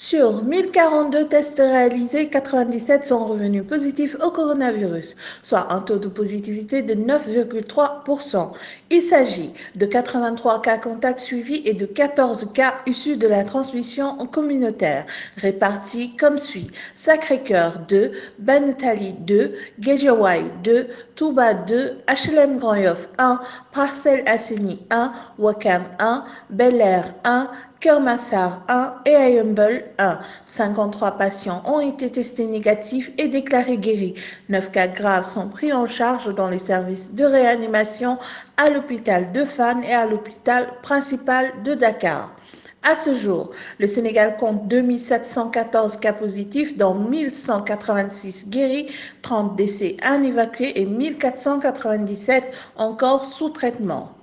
Sur 1042 tests réalisés, 97 sont revenus positifs au coronavirus, soit un taux de positivité de 9,3%. Il s'agit de 83 cas contacts suivis et de 14 cas issus de la transmission communautaire, répartis comme suit: Sacré-Cœur 2, Banetali 2, Guédiawaye 2, Touba 2, HLM Grand Yoff 1, Parcelles Assainies 1, Ouakam 1, Bel-Air 1, Keur Massar 1 et à Yeumbeul 1. 53 patients ont été testés négatifs et déclarés guéris. 9 cas graves sont pris en charge dans les services de réanimation à l'hôpital de Fann et à l'hôpital principal de Dakar. À ce jour, le Sénégal compte 2714 cas positifs, dont 1186 guéris, 30 décès à évacuer et 1497 encore sous traitement.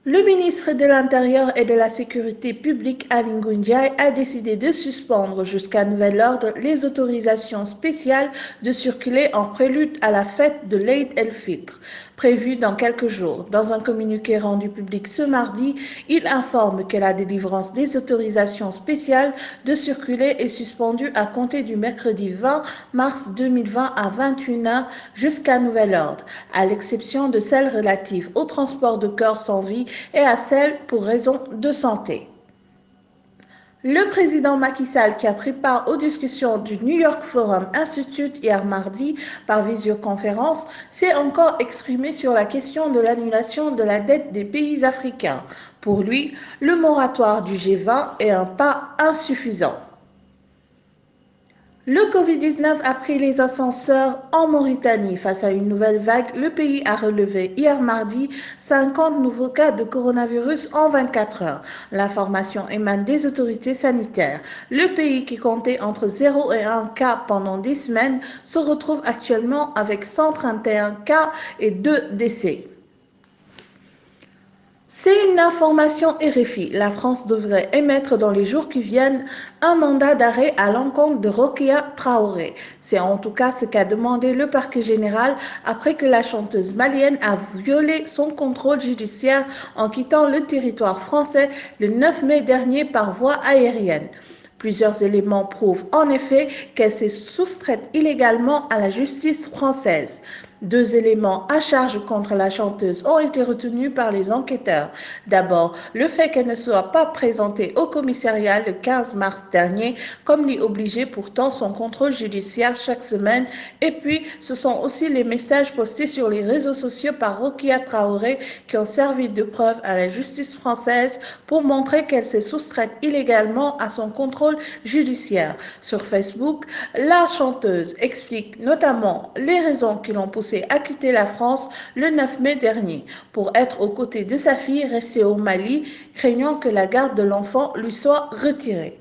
Le ministre de l'Intérieur et de la Sécurité publique, Aly Ngouille Ndiaye, a décidé de suspendre jusqu'à nouvel ordre les autorisations spéciales de circuler en prélude à la fête de l'Eid el-Fitr, prévue dans quelques jours. Dans un communiqué rendu public ce mardi, il informe que la délivrance des autorisations spéciales de circuler est suspendue à compter du mercredi 20 mars 2020 à 21h jusqu'à nouvel ordre, à l'exception de celles relatives au transport de corps sans vie et à celles pour raisons de santé. Le président Macky Sall, qui a pris part aux discussions du New York Forum Institute hier mardi par visioconférence, s'est encore exprimé sur la question de l'annulation de la dette des pays africains. Pour lui, le moratoire du G20 est un pas insuffisant. Le Covid-19 a pris les ascenseurs en Mauritanie. Face à une nouvelle vague, le pays a relevé hier mardi 50 nouveaux cas de coronavirus en 24 heures. L'information émane des autorités sanitaires. Le pays, qui comptait entre 0 et 1 cas pendant 10 semaines, se retrouve actuellement avec 131 cas et 2 décès. C'est une information RFI. La France devrait émettre dans les jours qui viennent un mandat d'arrêt à l'encontre de Rokia Traoré. C'est en tout cas ce qu'a demandé le parquet général après que la chanteuse malienne a violé son contrôle judiciaire en quittant le territoire français le 9 mai dernier par voie aérienne. Plusieurs éléments prouvent en effet qu'elle s'est soustraite illégalement à la justice française. 2 éléments à charge contre la chanteuse ont été retenus par les enquêteurs. D'abord, le fait qu'elle ne soit pas présentée au commissariat le 15 mars dernier, comme l'y obligeait pourtant son contrôle judiciaire chaque semaine. Et puis, ce sont aussi les messages postés sur les réseaux sociaux par Rokia Traoré qui ont servi de preuve à la justice française pour montrer qu'elle s'est soustraite illégalement à son contrôle judiciaire. Sur Facebook, la chanteuse explique notamment les raisons qui l'ont poussée à quitter la France le 9 mai dernier pour être aux côtés de sa fille restée au Mali, craignant que la garde de l'enfant lui soit retirée.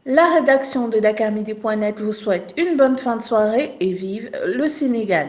La rédaction de dakarmidi.net vous souhaite une bonne fin de soirée et vive le Sénégal.